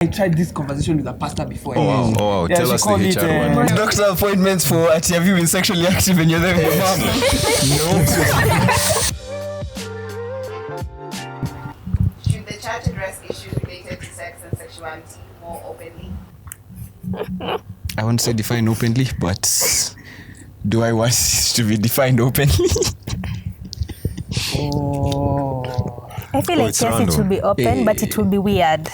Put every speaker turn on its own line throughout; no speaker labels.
I tried this conversation with a pastor before.
Oh wow.
Yeah,
Tell us the HR one.
Doctor appointments for have you been sexually active and you're there with your mom?
No.
Should the church address issues related to sex and sexuality more openly?
I won't say define openly, but do I want it to be defined openly?
I feel like
it's
yes,
random.
it will be open, but it will be weird.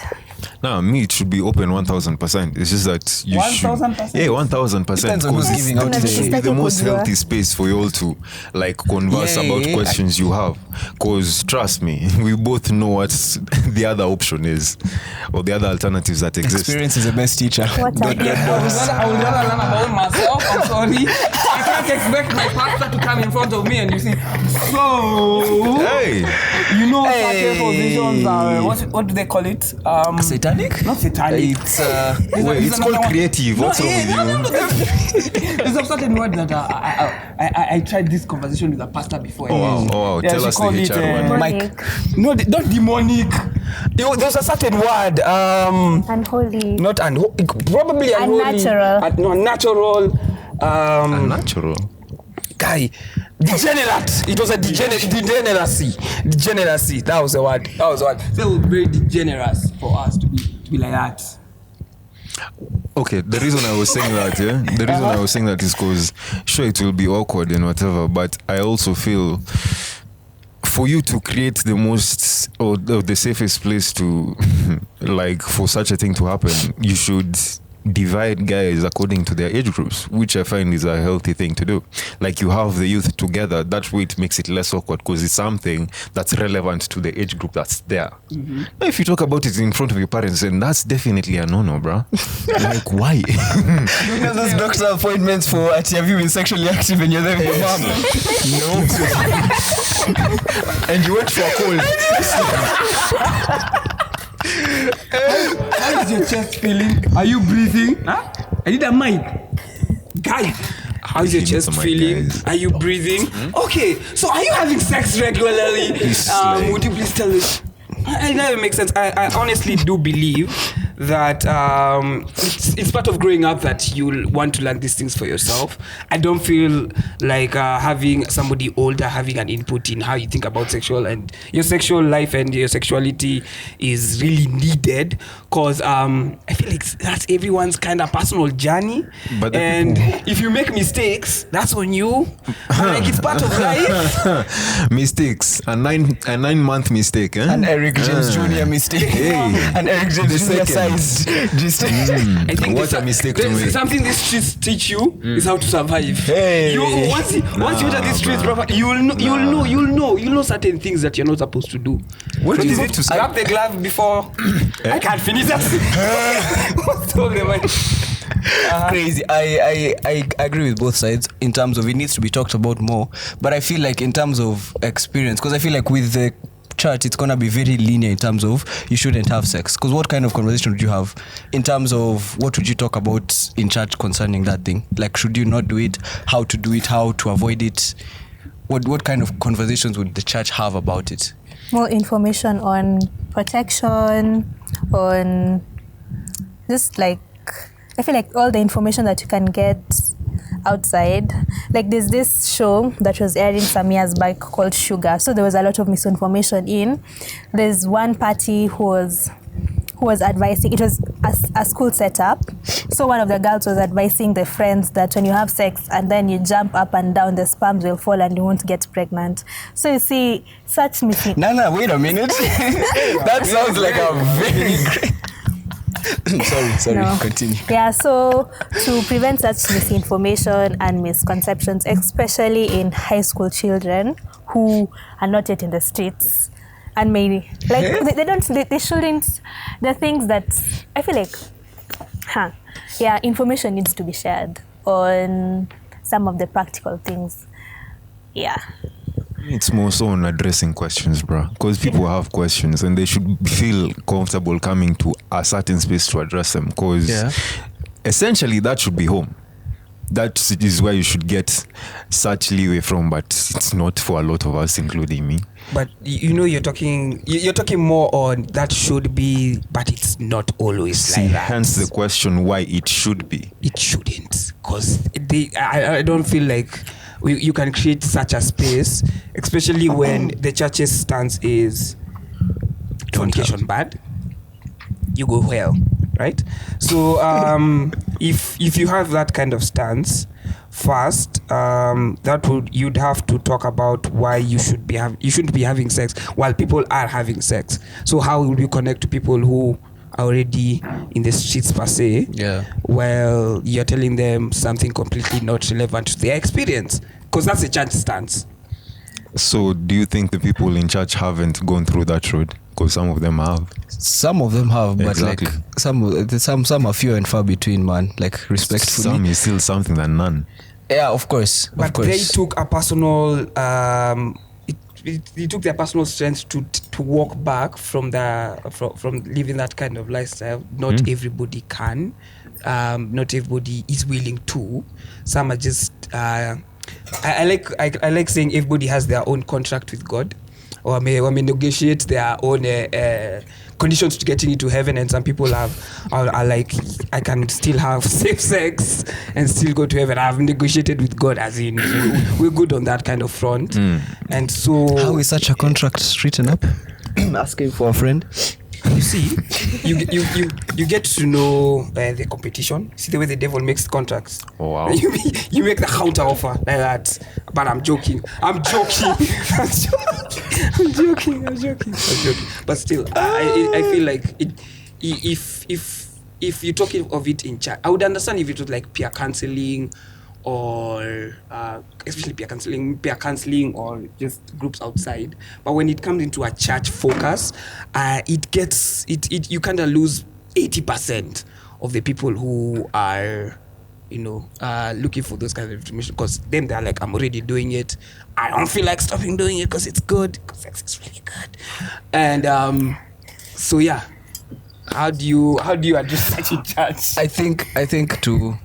Nah, me, it should be open 1,000%. It's just that you
1,000%?
should. Yeah, 1,000%.
Depends on who's giving out
It should be
today.
the most healthy space for you all to like converse about questions you have. Because trust me, we both know what the other option is or the other alternatives that exist.
Experience is the best teacher.
What are
I would rather learn about myself. I'm sorry. I can't expect my pastor to come in front of me and you say, so
Hey,
you know certain positions are what do they call it?
Satanic?
Not satanic.
It's
wait, it's called creative. What's wrong with you?
There's a certain word that I tried this conversation with a pastor before.
Oh wow.
Yeah,
Tell
she
us the
called it,
HR one.
Mike.
No, not demonic. There's a certain word.
Unholy.
Not probably unholy.
Unnatural.
No, unnatural.
Unnatural.
Guy, degenerate. It was a degeneracy. Degeneracy. That was the word. So it was very degenerous for us to be like that.
Okay, the reason I was saying that, the reason I was saying that is because sure it will be awkward and whatever, but I also feel for you to create the most or the safest place to like for such a thing to happen, you should divide guys according to their age groups, which I find is a healthy thing to do. Like you have the youth together, that way it makes it less awkward because it's something that's relevant to the age group that's there. Mm-hmm. Now if you talk about it in front of your parents, then that's definitely a no-no, bro. Like why?
Because those doctor appointments for have you been sexually active and you're there with your mom?
No. And you went for a cold.
How is your chest feeling? Are you breathing? Huh? I need a mic. Guys, how is your
You need
chest
some mic,
feeling?
guys.
Are you breathing? Okay, so are you having sex regularly? Would you please tell us? It never makes sense. I honestly do believe that it's part of growing up that you'll want to learn these things for yourself. I don't feel like having somebody older having an input in how you think about your sexual life and your sexuality is really needed because I feel like that's everyone's kind of personal journey.
But
if you make mistakes, that's on you. Like it's part of life.
Mistakes. A 9-month mistake, eh?
An Eric James Jr. mistake.
Hey.
An Eric James Jr. sized mistake.
I think
What a mistake to make.
Something these streets teach you is how to survive.
Hey.
Once you enter these streets proper, you'll know certain things that you're not supposed to do.
What is it to say?
Grab the glove before I can't finish that. What's talking about?
Crazy. I agree with both sides in terms of it needs to be talked about more, but I feel like in terms of experience, because I feel like with the church it's gonna be very linear in terms of you shouldn't have sex, because what kind of conversation would you have in terms of what would you talk about in church concerning that thing? Like, should you not do it, how to do it, how to avoid it? What kind of conversations would the church have about it?
More information on protection, on just like, I feel like all the information that you can get outside. Like there's this show that was airing some years back called Sugar. So there was a lot of misinformation in. There's one party who was advising, it was a school setup. So one of the girls was advising the friends that when you have sex and then you jump up and down, the sperms will fall and you won't get pregnant. So you see, such
Nana, wait a minute. That sounds like a very great... sorry,
No.
Continue.
Yeah, so to prevent such misinformation and misconceptions, especially in high school children who are not yet in the streets, and maybe like they shouldn't, the things that I feel like information needs to be shared on some of the practical things.
It's more so on addressing questions, bro. Because people have questions and they should feel comfortable coming to a certain space to address them. Because essentially that should be home. that is where you should get such leeway from, but it's not for a lot of us, including me.
But you're talking more on that should be, but it's not always
See,
like that.
hence the question why it should be.
It shouldn't, because I don't feel like you can create such a space, especially when the church's stance is fornication bad, you go well, right? So if you have that kind of stance, first you'd have to talk about why you shouldn't be having sex while people are having sex. So how will you connect to people who are already in the streets per se?
Yeah.
Well, you're telling them something completely not relevant to their experience, because that's a church stance.
So do you think the people in church haven't gone through that road? Because some of them have.
Some of them have, but
Exactly.
like some are few and far between, man. Like respectfully.
Some is still something than none.
Yeah, of course.
But
of course.
they took a personal they took their personal strength to walk back from living that kind of lifestyle. Not everybody can. Not everybody is willing to. Some are just I like saying everybody has their own contract with God, or may negotiate their own conditions to getting into heaven, and some people are like, I can still have safe sex and still go to heaven. I've negotiated with God, as in we're good on that kind of front. And so
how is such a contract written up? Asking for a friend.
you see, you get to know the competition. See the way the devil makes contracts.
Oh, wow.
You make the counter offer like that. But I'm joking. I'm joking. But still, I feel like if you're talking of it in chat, I would understand if it was like peer counseling, or especially peer counseling or just groups outside. But when it comes into a church focus, you kind of lose 80% of the people who are looking for those kinds of information, because then they're like, I'm already doing it, I don't feel like stopping doing it because it's good, because sex is really good. And so yeah, how do you address that in church?
I think to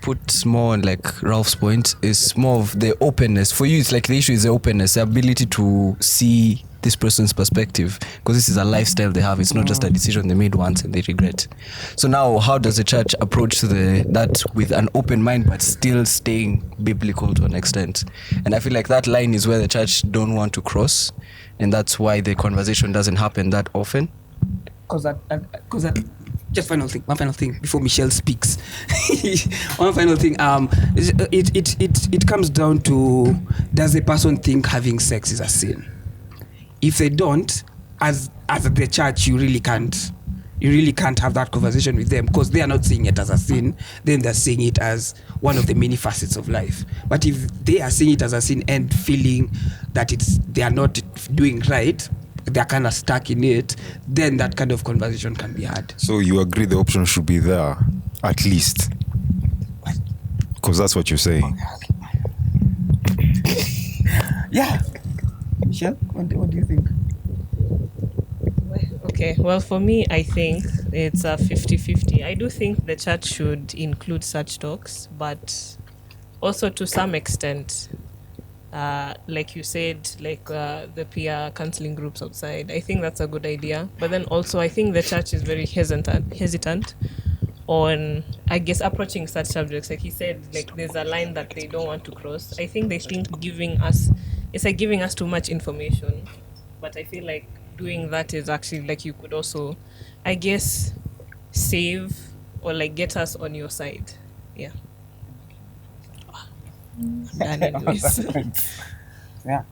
put more on like Ralph's point is more of the openness. For you, it's like the issue is the openness, the ability to see this person's perspective, because this is a lifestyle they have. It's not just a decision they made once and they regret. So now, how does the church approach that with an open mind but still staying biblical to an extent? And I feel like that line is where the church don't want to cross, and that's why the conversation doesn't happen that often.
Because that just one final thing before Michelle speaks. One final thing. It comes down to, does a person think having sex is a sin? If they don't, as the church, you really can't have that conversation with them, because they are not seeing it as a sin. Then they're seeing it as one of the many facets of life. But if they are seeing it as a sin and feeling that they are not doing right, they're kind of stuck in it, then that kind of conversation can be had.
So you agree the option should be there, at least? Because that's what you're saying.
Yeah. Michelle, what do you think?
Okay, well, for me, I think it's a 50-50. I do think the church should include such talks, but also to some extent, like you said, like the peer counseling groups outside. I think that's a good idea. But then also, I think the church is very hesitant on, I guess, approaching such subjects. Like he said, like there's a line that they don't want to cross. I think they think giving us too much information. But I feel like doing that is actually, like, you could also, I guess, save or like get us on your side. Yeah. Done anyways.
Yeah.